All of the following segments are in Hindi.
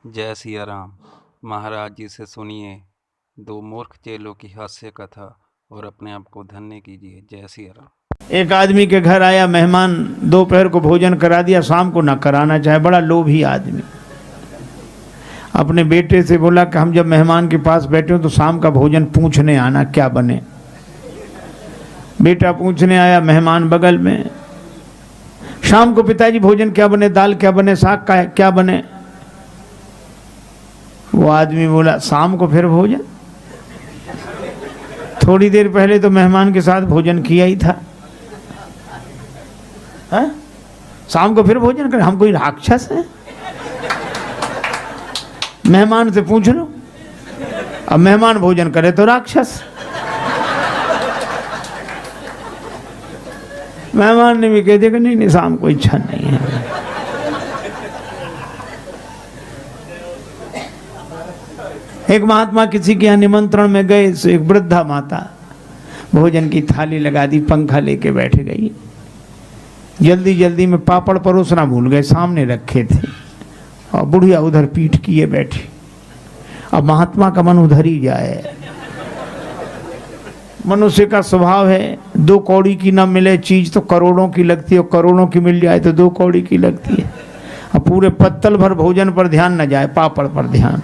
जय सिया राम। महाराज जी से सुनिए दो मूर्ख चेलों की हास्य कथा और अपने आप को धन्य कीजिए। जय सिया राम। एक आदमी के घर आया मेहमान, दोपहर को भोजन करा दिया, शाम को ना कराना चाहे। बड़ा लोभी आदमी। अपने बेटे से बोला कि हम जब मेहमान के पास बैठे हो तो शाम का भोजन पूछने आना क्या बने। बेटा पूछने आया, मेहमान बगल में। शाम को पिताजी भोजन क्या बने, दाल क्या बने, साग का क्या बने। वो आदमी बोला शाम को फिर भोजन, थोड़ी देर पहले तो मेहमान के साथ भोजन किया ही था। है? शाम को फिर भोजन कर, हम कोई राक्षस हैं? मेहमान से पूछ लो। अब मेहमान भोजन करे तो राक्षस। मेहमान ने भी कह दिया कि नहीं नहीं शाम को इच्छा नहीं है। एक महात्मा किसी के यहाँ निमंत्रण में गए, तो एक वृद्धा माता भोजन की थाली लगा दी, पंखा लेके बैठ गई। जल्दी जल्दी में पापड़ परोसना भूल गए, सामने रखे थे, और बुढ़िया उधर पीठ किए बैठी। अब महात्मा का मन उधर ही जाए। मनुष्य का स्वभाव है, 2 कौड़ी की न मिले चीज तो करोड़ों की लगती है, और करोड़ों की मिल जाए तो 2 कौड़ी की लगती है। अब पूरे पत्तल भर भोजन पर ध्यान न जाए, पापड़ पर ध्यान।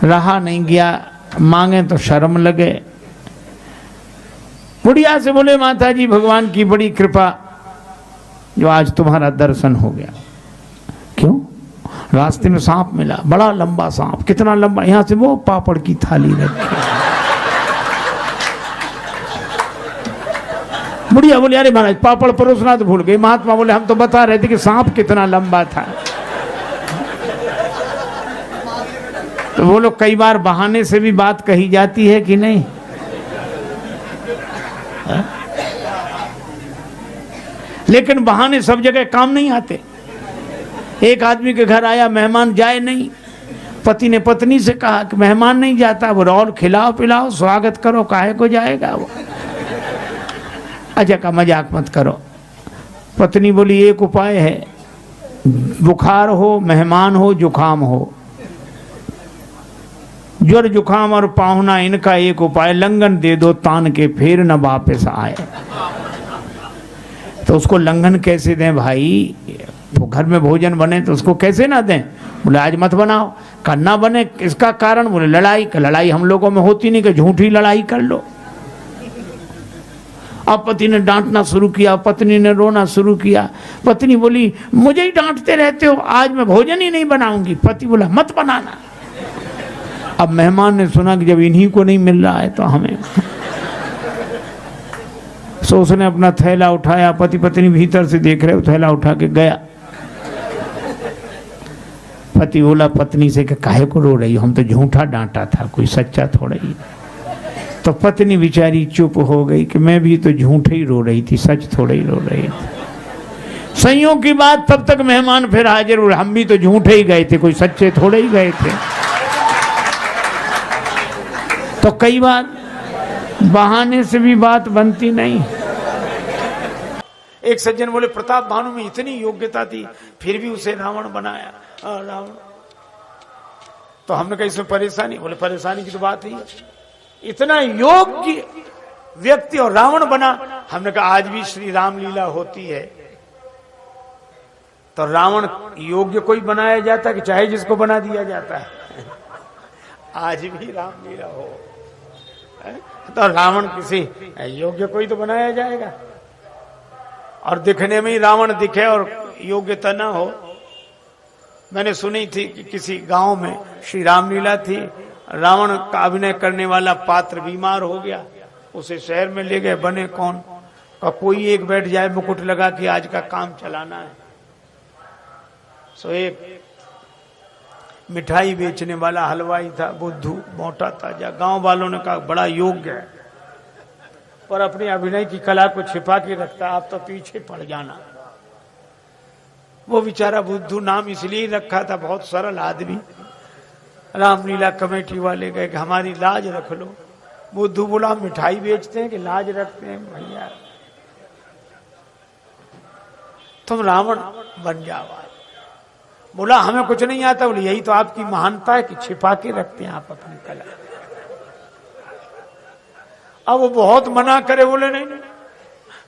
रहा नहीं गया, मांगे तो शर्म लगे। बुढ़िया से बोले, माता जी भगवान की बड़ी कृपा जो आज तुम्हारा दर्शन हो गया। क्यों? रास्ते में सांप मिला, बड़ा लंबा सांप। कितना लंबा? यहां से वो पापड़ की थाली रखी। बुढ़िया बोले, अरे महाराज पापड़ परोसना तो भूल गए। महात्मा बोले, हम तो बता रहे थे कि सांप कितना लंबा था। तो वो लोग कई बार बहाने से भी बात कही जाती है कि नहीं? है? लेकिन बहाने सब जगह काम नहीं आते। एक आदमी के घर आया मेहमान, जाए नहीं। पति ने पत्नी से कहा कि मेहमान नहीं जाता, वो और खिलाओ पिलाओ, स्वागत करो, काहे को जाएगा वो। अच्छा का मजाक मत करो। पत्नी बोली, एक उपाय है, बुखार हो, मेहमान हो, जुखाम हो, ज्वर जुखाम और पाहुना, इनका एक उपाय, लंगन दे दो तान के, फिर न वापस आए। तो उसको लंगन कैसे दें भाई? वो घर में भोजन बने तो उसको कैसे ना दें? बोले आज मत बनाओ। करना बने, इसका कारण? बोले लड़ाई। लड़ाई हम लोगों में होती नहीं कि झूठी लड़ाई कर लो। अब पति ने डांटना शुरू किया, पत्नी ने रोना शुरू किया। पत्नी बोली, मुझे ही डांटते रहते हो, आज मैं भोजन ही नहीं बनाऊंगी। पति बोला, मत बनाना। अब मेहमान ने सुना कि जब इन्हीं को नहीं मिल रहा है तो हमें। सो उसने अपना थैला उठाया, पति पत्नी भीतर से देख रहे, थैला उठा के गया। पति बोला पत्नी से कि काहे को रो रही हो, हम तो झूठा डांटा था, कोई सच्चा थोड़ा ही। तो पत्नी बेचारी चुप हो गई कि मैं भी तो झूठे ही रो रही थी, सच थोड़ा ही रो रही थी। संयोग की बात, तब तक मेहमान फिर हाजिर हुए। हम भी तो झूठे ही गए थे, कोई सच्चे थोड़े ही गए थे। तो कई बार बहाने से भी बात बनती नहीं। एक सज्जन बोले, प्रताप भानु में इतनी योग्यता थी, फिर भी उसे रावण बनाया। रावण। तो हमने कहा इसमें परेशानी? बोले परेशानी की तो बात ही है, इतना योग्य व्यक्ति और रावण बना। हमने कहा आज भी श्री रामलीला होती है, तो रावण योग्य कोई बनाया जाता है कि चाहे जिसको बना दिया जाता है? आज भी रामलीला हो तो रावण किसी योग्य कोई तो बनाया जाएगा। और दिखने में ही रावण दिखे और योग्यता ना हो। मैंने सुनी थी कि किसी गांव में श्री रामलीला थी, रावण का अभिनय करने वाला पात्र बीमार हो गया, उसे शहर में ले गए। बने कौन का? कोई एक बैठ जाए मुकुट लगा कि आज का काम चलाना है। सो एक मिठाई बेचने वाला हलवाई था, बुद्धू, मोटा ताजा। गांव वालों ने कहा बड़ा योग्य है, पर अपनी अभिनय की कला को छिपा के रखता, आप तो पीछे पड़ जाना। वो बेचारा बुद्धू नाम इसलिए रखा था, बहुत सरल आदमी। रामलीला कमेटी वाले गए कि हमारी लाज रख लो। बुद्धू बोला, मिठाई बेचते हैं कि लाज रखते हैं? भैया तुम रावण बन जाओ। बोला हमें कुछ नहीं आता। बोले यही तो आपकी महानता है कि छिपा के रखते हैं आप अपनी कला। अब वो बहुत मना करे, बोले नहीं नहीं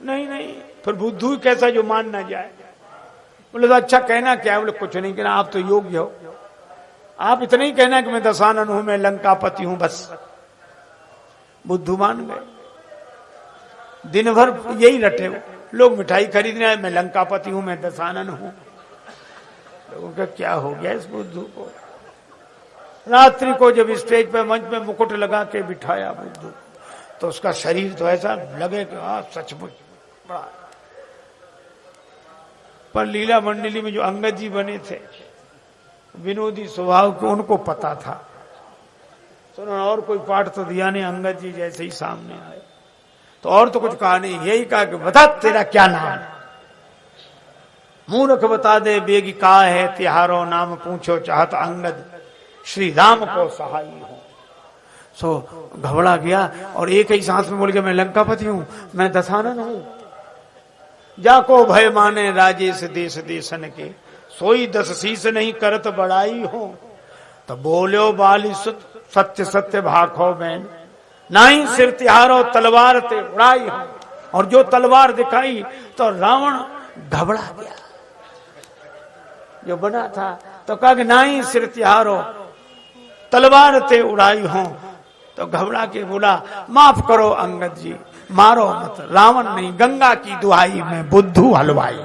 नहीं नहीं, फिर बुद्धू कैसा जो मान ना जाए। बोले तो अच्छा कहना क्या है? बोले कुछ नहीं कहना, आप तो योग्य हो, आप इतना ही कहना कि मैं दशानन हूं, मैं लंकापति हूं, बस। बुद्धू मान गए। दिन भर यही रटे, लोग मिठाई खरीदने आए, मैं लंकापति हूं, मैं दशानन हूं। लोगों का क्या हो गया इस बुद्धू को। रात्रि को जब स्टेज पे मंच में मुकुट लगा के बिठाया बुद्धू, तो उसका शरीर तो ऐसा लगे कि हाँ सचमुच बड़ा। पर लीला मंडली में जो अंगद जी बने थे, विनोदी स्वभाव के, उनको पता था। तो उन्होंने और कोई पाठ तो दिया नहीं, अंगद जी जैसे ही सामने आए तो और तो कुछ कहा नहीं, यही कहा कि बता तेरा क्या नाम है। मूर्ख बता दे बेगी का है तिहारो, नाम पूछो चाहत अंगद, श्री राम को सहाई हो। सो घबरा गया और एक ही सांस में बोल गया मैं लंकापति हूं, मैं दशानन हूं। जाको भय माने राजेश देश देशन के, सोई 10 शीस नहीं करत बड़ाई हो। तो बोलो बाली सुत सत्य सत्य भाखो बैन, नाई सिर तिहारो तलवार ते उड़ाई हो। और जो तलवार दिखाई तो रावण घबरा गया जो बना था, तो कहा कि नाई सिर तिहारो तलवार ते उड़ाई हो। तो घबरा के बोला माफ करो अंगद जी, मारो मत, रावण नहीं गंगा की दुहाई में बुद्धू हलवाई।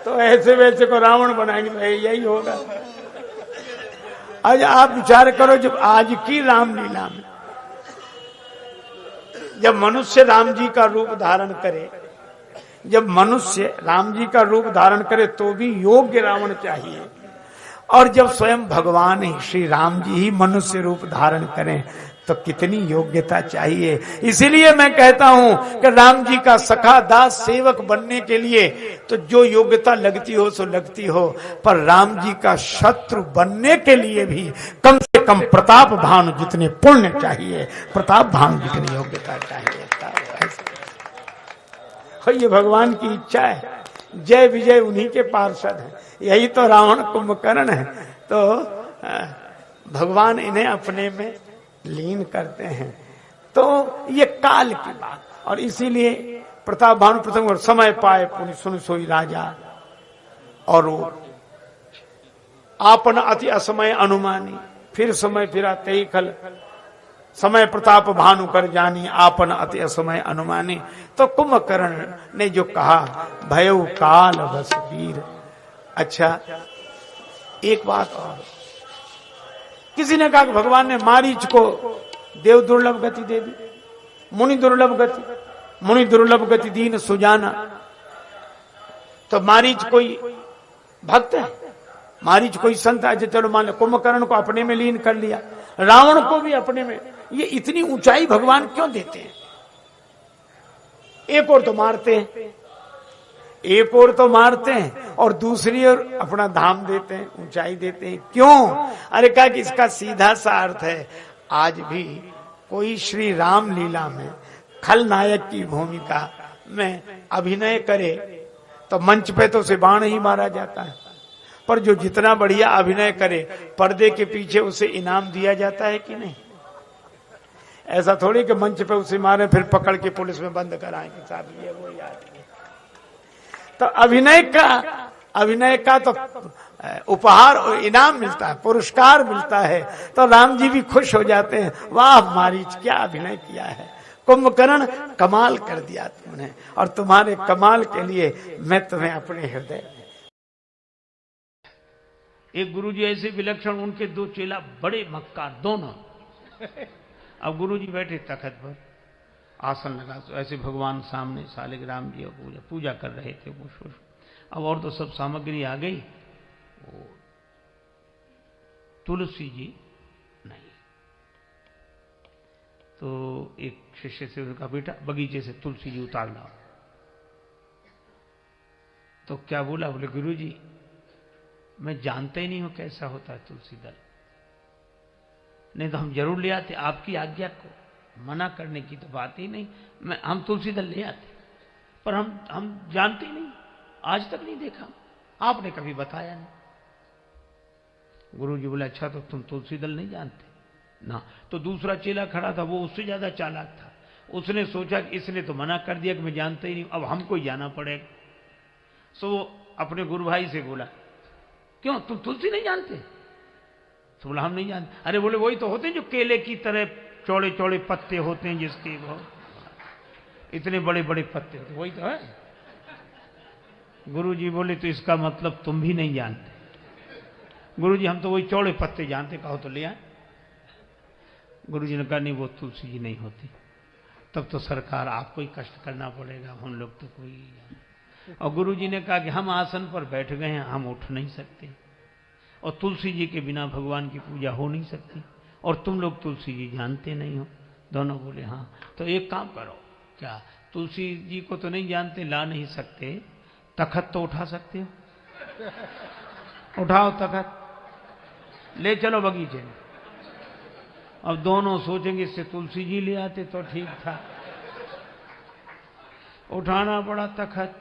तो ऐसे वैसे को रावण बनाएंगे तो यही होगा। आज आप विचार करो, जब आज की रामलीला में जब मनुष्य राम जी का रूप धारण करे, जब मनुष्य राम जी का रूप धारण करे तो भी योग्य रावण चाहिए, और जब स्वयं भगवान ही श्री राम जी ही मनुष्य रूप धारण करें तो कितनी योग्यता चाहिए। इसीलिए मैं कहता हूं कि राम जी का सखा दास सेवक बनने के लिए तो जो योग्यता लगती हो सो लगती हो, पर राम जी का शत्रु बनने के लिए भी कम से कम प्रताप भानु जितने पुण्य चाहिए, प्रताप भानु जितनी योग्यता चाहिए। ये भगवान की इच्छा है, जय विजय उन्हीं के पार्षद हैं। यही तो रावण कुंभकर्ण है, तो भगवान इन्हें अपने में लीन करते हैं। तो ये काल की बात, और इसीलिए प्रताप भानु प्रसंग, और समय पाए पुनि सुन सोई राजा, और आपन अति असमय अनुमानी, फिर समय फिरा तेई खल, समय प्रताप भानु कर जानी, आपन अति असमय अनुमानी। तो कुंभकर्ण ने जो कहा भयउ काल बस वीर। अच्छा एक बात और, किसी ने कहा कि भगवान ने मारीच को देव दुर्लभ गति दे दी, मुनि दुर्लभ गति, मुनि दुर्लभ गति दीन सुजाना। तो मारीच कोई भक्त है, मारीच कोई संत है, चलो मान लो कुंभकर्ण को अपने में लीन कर लिया, रावण को भी अपने में। ये इतनी ऊंचाई भगवान क्यों देते हैं? एक और तो मारते हैं, एक और तो मारते हैं और दूसरी ओर अपना धाम देते हैं, ऊंचाई देते हैं। क्यों? अरे कहा कि इसका सीधा सा अर्थ है, आज भी कोई श्री राम लीला में खलनायक की भूमिका में अभिनय करे तो मंच पे तो उसे बाण ही मारा जाता है, पर जो जितना बढ़िया अभिनय करे पर्दे के पीछे उसे इनाम दिया जाता है कि नहीं? ऐसा थोड़ी कि मंच पे उसे मारे फिर पकड़ के पुलिस में बंद कराएंगे, साहब ये वो याद। तो अभिनय का तो उपहार और इनाम मिलता है, पुरस्कार मिलता है। तो राम जी भी खुश हो जाते हैं, वाह मारीच क्या अभिनय किया है, कुंभकर्ण कमाल कर दिया तुमने, और तुम्हारे कमाल के लिए मैं तुम्हें अपने हृदय। एक गुरुजी ऐसे विलक्षण, उनके 2 चेला बड़े मक्कार दोनों। अब गुरुजी बैठे तखत पर, आसन लगा, तो ऐसे भगवान सामने शालिग्राम जी और पूजा कर रहे थे वो। अब और तो सब सामग्री आ गई, वो तुलसी जी नहीं। तो एक शिष्य से उनका बेटा बगीचे से तुलसी जी उतार लाओ। तो क्या बोला? बोले गुरुजी मैं जानता ही नहीं हूं कैसा होता है तुलसी दल, नहीं तो हम जरूर ले आते, आपकी आज्ञा को मना करने की तो बात ही नहीं, हम तुलसी दल ले आते। पर हम जानते ही नहीं, आज तक नहीं देखा, आपने कभी बताया नहीं। गुरु जी बोले अच्छा तो तुम तुलसी दल नहीं जानते ना। तो दूसरा चेला खड़ा था, वो उससे ज्यादा चालाक था। उसने सोचा कि इसने तो मना कर दिया कि मैं जानता ही नहीं, अब हमको ही जाना पड़ेगा। सो वो अपने गुरु भाई से बोला, क्यों तुम तुलसी नहीं जानते? तो बोला हम नहीं जानते। अरे बोले वही तो होते हैं जो केले की तरह चौड़े चौड़े पत्ते होते हैं, जिसके वो इतने बड़े बड़े पत्ते होते, वही तो है। गुरु जी बोले तो इसका मतलब तुम भी नहीं जानते। गुरु जी हम तो वही चौड़े पत्ते जानते, कहो तो ले आए। गुरु जी ने कहा नहीं, वो तुलसी जी नहीं होती। तब तो सरकार आपको ही कष्ट करना पड़ेगा, हम लोग तो कोई। और गुरु जी ने कहा कि हम आसन पर बैठ गए हैं, हम उठ नहीं सकते, और तुलसी जी के बिना भगवान की पूजा हो नहीं सकती, और तुम लोग तुलसी जी जानते नहीं हो। दोनों बोले हाँ। तो एक काम करो, क्या तुलसी जी को तो नहीं जानते, ला नहीं सकते, तखत तो उठा सकते हो, उठाओ तखत, ले चलो बगीचे में। अब दोनों सोचेंगे इससे तुलसी जी ले आते तो ठीक था। उठाना पड़ा तखत।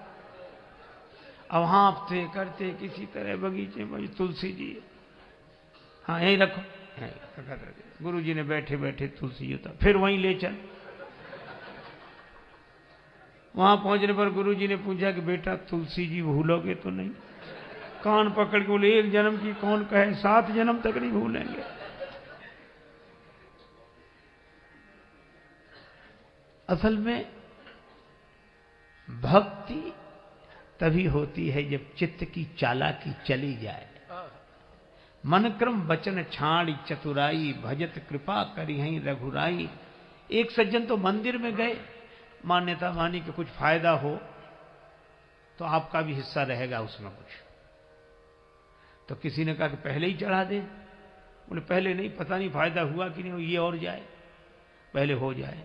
अब हाँफते करते किसी तरह बगीचे में तुलसी जी, हाँ यहीं रखो, गुरु जी ने बैठे बैठे तुलसी जी उतार, फिर वहीं ले चल। वहां पहुंचने पर गुरु जी ने पूछा कि बेटा तुलसी जी भूलोगे तो नहीं? कान पकड़ के बोले एक जन्म की कौन कहे, 7 जन्म तक नहीं भूलेंगे। असल में भक्ति तभी होती है जब चित्त की चालाकी चली जाए। मन क्रम वचन छाड़ी चतुराई, भजत कृपा करी हई रघुराई। एक सज्जन तो मंदिर में गए, मान्यता मानी कि कुछ फायदा हो तो आपका भी हिस्सा रहेगा उसमें कुछ। तो किसी ने कहा कि पहले ही चढ़ा दे। बोले पहले नहीं, पता नहीं फायदा हुआ कि नहीं, ये और जाए, पहले हो जाए।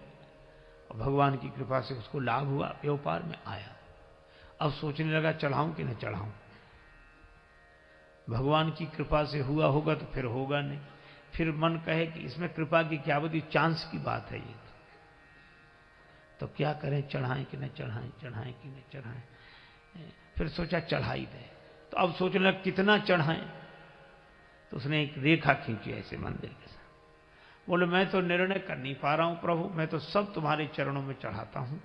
और भगवान की कृपा से उसको लाभ हुआ, व्यापार में आया। अब सोचने लगा चढ़ाऊं कि न चढ़ाऊं। भगवान की कृपा से हुआ होगा तो फिर होगा नहीं। फिर मन कहे कि इसमें कृपा की क्या बड़ी चांस की बात है ये, तो क्या करें, चढ़ाएं कि न चढ़ाएं, चढ़ाएं कि न चढ़ाएं। फिर सोचा चढ़ाई दे। तो अब सोचने लगा कितना चढ़ाएं। तो उसने एक रेखा खींची ऐसे मंदिर के साथ। बोले मैं तो निर्णय कर नहीं पा रहा हूं प्रभु, मैं तो सब तुम्हारे चरणों में चढ़ाता हूं।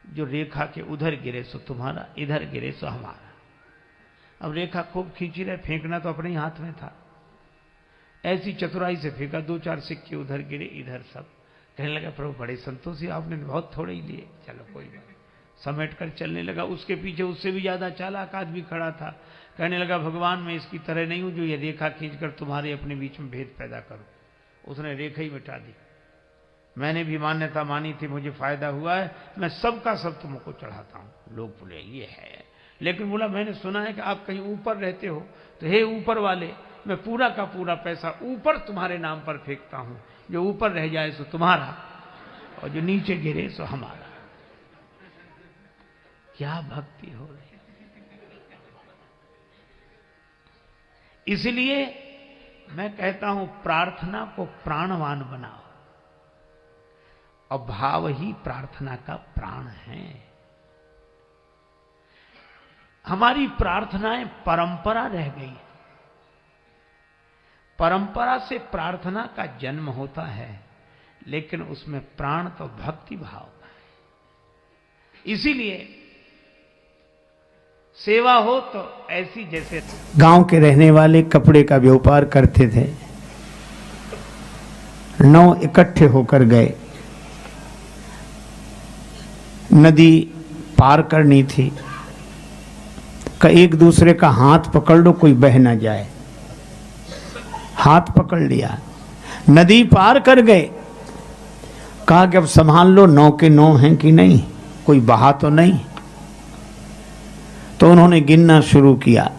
जो रेखा के उधर गिरे सो तुम्हारा, इधर गिरे सो हमारा। अब रेखा खूब खींची रहे, फेंकना तो अपने ही हाथ में था। ऐसी चतुराई से फेंका, 2-4 सिक्के उधर गिरे, इधर सब। कहने लगा प्रभु बड़े संतोषी, आपने बहुत थोड़े ही लिए, चलो कोई बात। समेट कर चलने लगा। उसके पीछे उससे भी ज्यादा चालाक आदमी खड़ा था। कहने लगा भगवान मैं इसकी तरह नहीं हूं जो ये रेखा खींचकर तुम्हारे अपने बीच में भेद पैदा करूं। उसने रेखा ही मिटा दी। मैंने भी मान्यता मानी थी, मुझे फायदा हुआ है, मैं सबका सब तुमको चढ़ाता हूं। लोग बोले ये है, लेकिन बोला मैंने सुना है कि आप कहीं ऊपर रहते हो, तो हे ऊपर वाले, मैं पूरा का पूरा पैसा ऊपर तुम्हारे नाम पर फेंकता हूं। जो ऊपर रह जाए सो तुम्हारा, और जो नीचे गिरे सो हमारा। क्या भक्ति हो रही है। इसलिए मैं कहता हूं प्रार्थना को प्राणवान बनाओ, और भाव ही प्रार्थना का प्राण है। हमारी प्रार्थनाएं परंपरा रह गई। परंपरा से प्रार्थना का जन्म होता है, लेकिन उसमें प्राण तो भक्ति भाव का है। इसीलिए सेवा हो तो ऐसी, जैसे गांव के रहने वाले कपड़े का व्यापार करते थे। 9 इकट्ठे होकर गए, नदी पार करनी थी। का एक दूसरे का हाथ पकड़ लो, कोई बह ना जाए। हाथ पकड़ लिया, नदी पार कर गए। कहा कि अब संभाल लो, 9 के 9 हैं कि नहीं, कोई बहा तो नहीं। तो उन्होंने गिनना शुरू किया।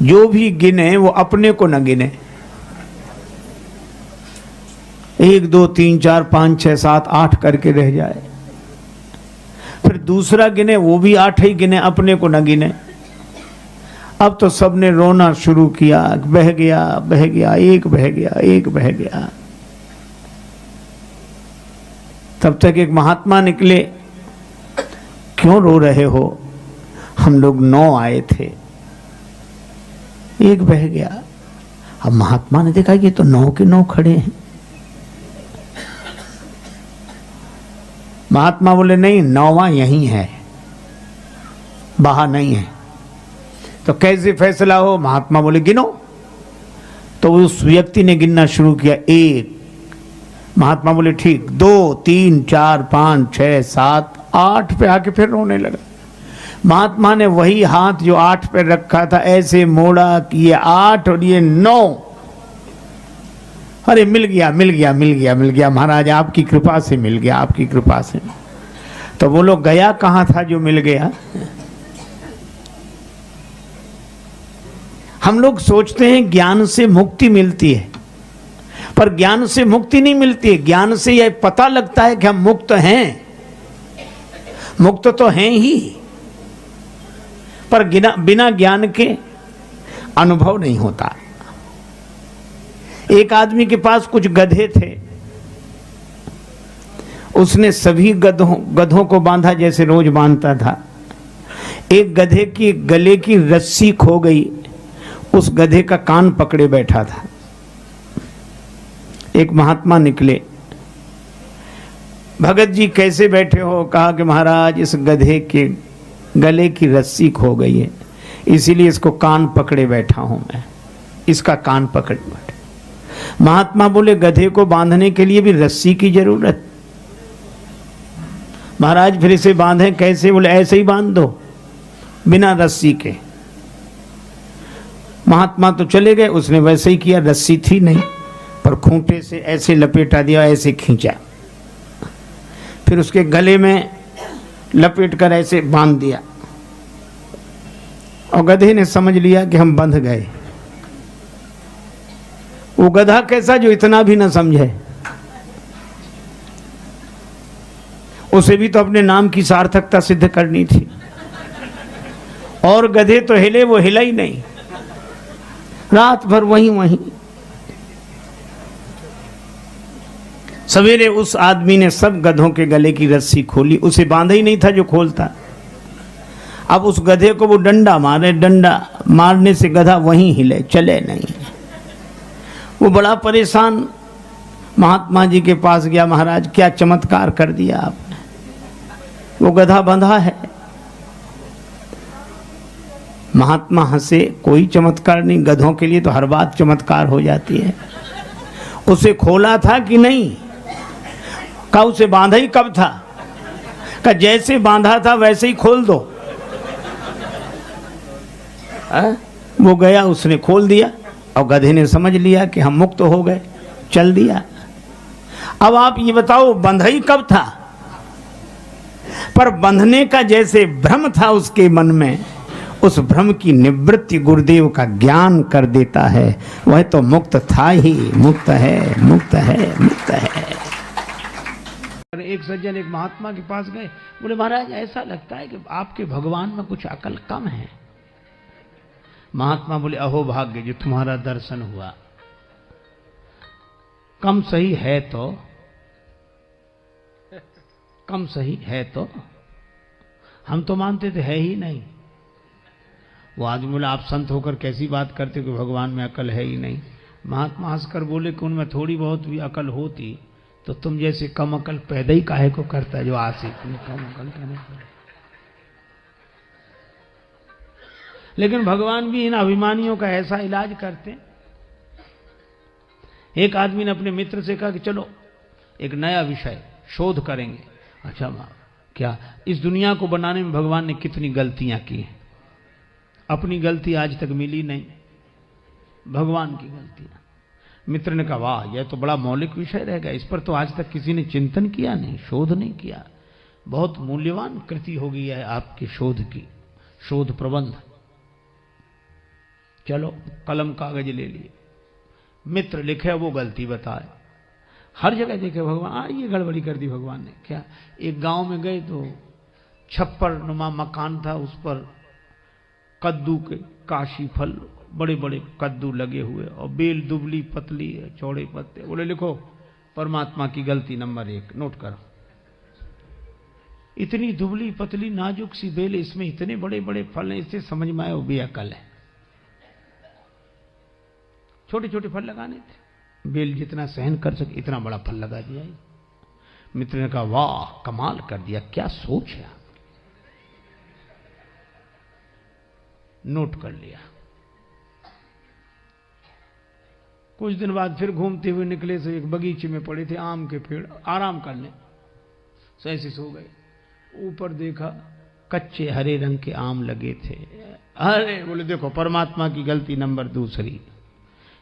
जो भी गिने वो अपने को न गिने। 1 2 3 4 5 6 7 8 करके रह जाए। फिर दूसरा गिने, वो भी 8 ही गिने, अपने को न गिने। अब तो सबने रोना शुरू किया, बह गया बह गया, एक बह गया एक बह गया। तब तक एक महात्मा निकले, क्यों रो रहे हो? हम लोग 9 आए थे, एक बह गया। अब महात्मा ने देखा कि ये तो 9 के 9 खड़े हैं। महात्मा बोले नहीं, 9वां यहीं है, बाहर नहीं है। तो कैसे फैसला हो? महात्मा बोले गिनो। तो उस व्यक्ति ने गिनना शुरू किया, 1। महात्मा बोले ठीक, 2, 3, 4, 5, 6, 7, 8 पे आके फिर रोने लगा। महात्मा ने वही हाथ जो 8 पे रखा था ऐसे मोड़ा कि ये 8 और ये 9। अरे मिल गया मिल गया मिल गया मिल गया महाराज, आपकी कृपा से मिल गया, आपकी कृपा से। तो वो लोग गया कहाँ था जो मिल गया? हम लोग सोचते हैं ज्ञान से मुक्ति मिलती है, पर ज्ञान से मुक्ति नहीं मिलती है। ज्ञान से यह पता लगता है कि हम मुक्त हैं, मुक्त तो हैं ही, पर बिना ज्ञान के अनुभव नहीं होता। एक आदमी के पास कुछ गधे थे, उसने सभी गधों को बांधा जैसे रोज बांधता था। एक गधे की गले की रस्सी खो गई, उस गधे का कान पकड़े बैठा था। एक महात्मा निकले, भगत जी कैसे बैठे हो? कहा कि महाराज इस गधे के गले की रस्सी खो गई है, इसीलिए इसको कान पकड़े बैठा हूं मैं, इसका कान पकड़े बैठा। महात्मा बोले गधे को बांधने के लिए भी रस्सी की जरूरत? महाराज फिर इसे बांधे कैसे? बोले ऐसे ही बांध दो बिना रस्सी के। महात्मा तो चले गए, उसने वैसे ही किया, रस्सी थी नहीं, पर खूंटे से ऐसे लपेटा दिया, ऐसे खींचा, फिर उसके गले में लपेट कर ऐसे बांध दिया, और गधे ने समझ लिया कि हम बंध गए। वो गधा कैसा जो इतना भी न समझे, उसे भी तो अपने नाम की सार्थकता सिद्ध करनी थी। और गधे तो हिले, वो हिला ही नहीं, रात भर वहीं। सवेरे उस आदमी ने सब गधों के गले की रस्सी खोली, उसे बांधा ही नहीं था जो खोलता। अब उस गधे को वो डंडा मारे, डंडा मारने से गधा वहीं हिले, चले नहीं। वो बड़ा परेशान महात्मा जी के पास गया, महाराज क्या चमत्कार कर दिया आपने, वो गधा बंधा है। महात्मा हंसे, कोई चमत्कार नहीं, गधों के लिए तो हर बात चमत्कार हो जाती है। उसे खोला था कि नहीं? का उसे बांधा ही कब था? का जैसे बांधा था वैसे ही खोल दो। वो गया, उसने खोल दिया, और गधे ने समझ लिया कि हम मुक्त हो गए, चल दिया। अब आप ये बताओ बंधा ही कब था? पर बंधने का जैसे भ्रम था उसके मन में, उस भ्रम की निवृत्ति गुरुदेव का ज्ञान कर देता है। वह तो मुक्त था ही, मुक्त है, मुक्त है, मुक्त है। एक सज्जन एक महात्मा के पास गए, बोले महाराज ऐसा लगता है कि आपके भगवान में कुछ अकल कम है। महात्मा बोले अहो भाग्य जो तुम्हारा दर्शन हुआ। कम सही है तो, कम सही है तो, हम तो मानते थे है ही नहीं। वो आदमी बोला आप संत होकर कैसी बात करते हो कि भगवान में अकल है ही नहीं। महात्मा हंसकर बोले कि उनमें थोड़ी बहुत भी अकल होती तो तुम जैसे कम अकल पैदा ही काहे को करता है जो आशिक, कम अकल कहने पर। लेकिन भगवान भी इन अभिमानियों का ऐसा इलाज करते। एक आदमी ने अपने मित्र से कहा कि चलो एक नया विषय शोध करेंगे। अच्छा क्या? इस दुनिया को बनाने में भगवान ने कितनी गलतियां की हैं? अपनी गलती आज तक मिली नहीं, भगवान की गलतियां। मित्र ने कहा वाह यह तो बड़ा मौलिक विषय रहेगा, इस पर तो आज तक किसी ने चिंतन किया नहीं, शोध नहीं किया। बहुत मूल्यवान कृति होगी यह आपकी शोध की, शोध प्रबंध। चलो कलम कागज ले लिए, मित्र लिखे वो गलती बताए। हर जगह देखे भगवान ये गड़बड़ी कर दी भगवान ने। क्या? एक गांव में गए तो छप्पर नुमा मकान था, उस पर कद्दू के काशी फल, बड़े बड़े कद्दू लगे हुए, और बेल दुबली पतली है, चौड़े पत्ते। बोले लिखो परमात्मा की गलती नंबर 1, नोट करो। इतनी दुबली पतली नाजुक सी बेल, इसमें इतने बड़े बड़े फल हैं, इससे समझ में आया वो बेअकल है। छोटे छोटे फल लगाने थे, बेल जितना सहन कर सके इतना बड़ा फल लगा दिया। मित्र ने कहा वाह कमाल कर दिया, क्या सोच है। नोट कर लिया। कुछ दिन बाद फिर घूमते हुए निकले से एक बगीचे में पड़े थे आम के पेड़, आराम करने, ऐसे सो गए। ऊपर देखा कच्चे हरे रंग के आम लगे थे। अरे बोले देखो परमात्मा की गलती नंबर दूसरी,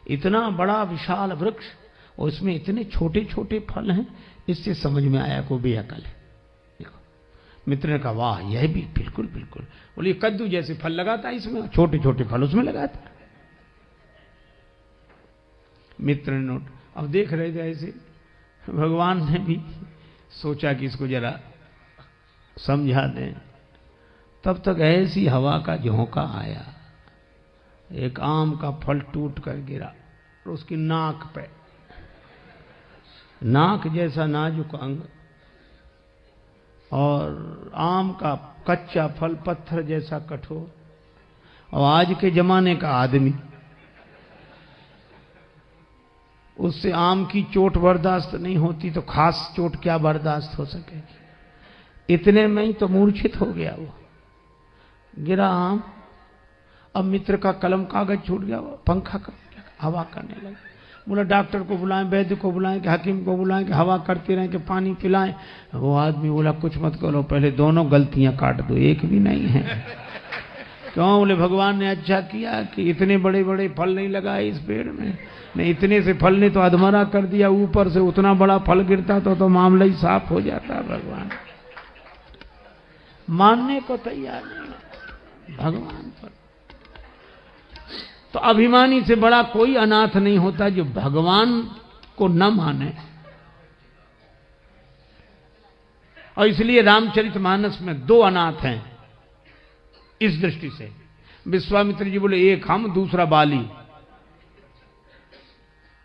इतना बड़ा विशाल वृक्ष और इसमें इतने छोटे छोटे फल हैं, इससे समझ में आया को बेअकल है। देखो मित्र ने कहा वाह यह भी बिल्कुल बिल्कुल। बोले कद्दू जैसे फल लगाता है इसमें, छोटे छोटे फल उसमें लगाता। मित्र ने नोट, अब देख रहे थे ऐसे, भगवान ने भी सोचा कि इसको जरा समझा दें। तब तक ऐसी हवा का झोंका आया, एक आम का फल टूट कर गिरा और उसकी नाक पे, नाक जैसा नाजुक अंग, और आम का कच्चा फल पत्थर जैसा कठोर। और आज के जमाने का आदमी, उससे आम की चोट बर्दाश्त नहीं होती तो खास चोट क्या बर्दाश्त हो सकेगी। इतने में ही तो मूर्छित हो गया वो, गिरा आम। अब मित्र का कलम कागज छूट गया, वो पंखा का हवा करने लगा। बोला डॉक्टर को बुलाएं, वैद्य को बुलाएं, कि हकीम को बुलाएं, कि हवा करते रहें, कि पानी पिलाएं। वो आदमी बोला कुछ मत करो, पहले दोनों गलतियां काट दो, एक भी नहीं है। क्यों? बोले भगवान ने अच्छा किया कि इतने बड़े बड़े फल नहीं लगाए इस पेड़ में, नहीं इतने से फल ने तो अधमरा कर दिया, ऊपर से उतना बड़ा फल गिरता तो मामला ही साफ हो जाता। भगवान मानने को तैयार नहीं भगवान पर। तो अभिमानी से बड़ा कोई अनाथ नहीं होता जो भगवान को न माने। और इसलिए रामचरितमानस में दो अनाथ हैं इस दृष्टि से। विश्वामित्र जी बोले एक हम, दूसरा बाली।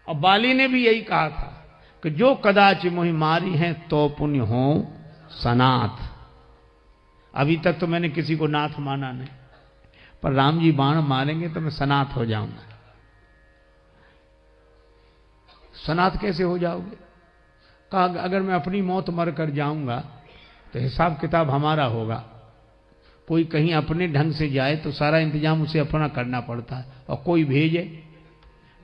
और बाली ने भी यही कहा था कि जो कदाच मोहि मारी हैं तो पुण्य हो सनाथ। अभी तक तो मैंने किसी को नाथ माना नहीं, पर राम जी बाण मारेंगे तो मैं सनाथ हो जाऊंगा। सनाथ कैसे हो जाओगे? कहा अगर मैं अपनी मौत मर कर जाऊंगा तो हिसाब किताब हमारा होगा। कोई कहीं अपने ढंग से जाए तो सारा इंतजाम उसे अपना करना पड़ता है, और कोई भेजे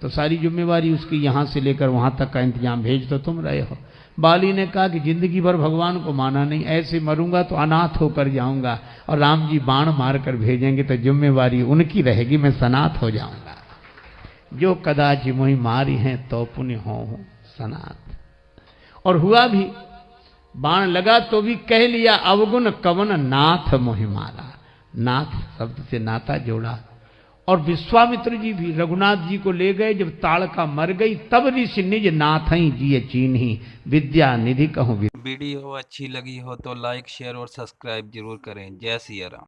तो सारी जिम्मेवारी उसकी, यहां से लेकर वहां तक का इंतजाम भेज तो तुम रहे हो। बाली ने कहा कि जिंदगी भर भगवान को माना नहीं, ऐसे मरूंगा तो अनाथ होकर जाऊंगा, और राम जी बाण मार कर भेजेंगे तो जिम्मेवारी उनकी रहेगी, मैं सनाथ हो जाऊंगा। जो कदाच मोहि मारी हैं तो पुण्य हो सनाथ। और हुआ भी, बाण लगा तो भी कह लिया अवगुण कवन नाथ मोहि मारा। नाथ शब्द से नाता जोड़ा। और विश्वामित्र जी भी रघुनाथ जी को ले गए, जब ताड़का मर गई तब ऋषि निज नाथ ही जिये चीन्ही विद्या निधि कहूं। वीडियो अच्छी लगी हो तो लाइक शेयर और सब्सक्राइब जरूर करें। जय सिया राम।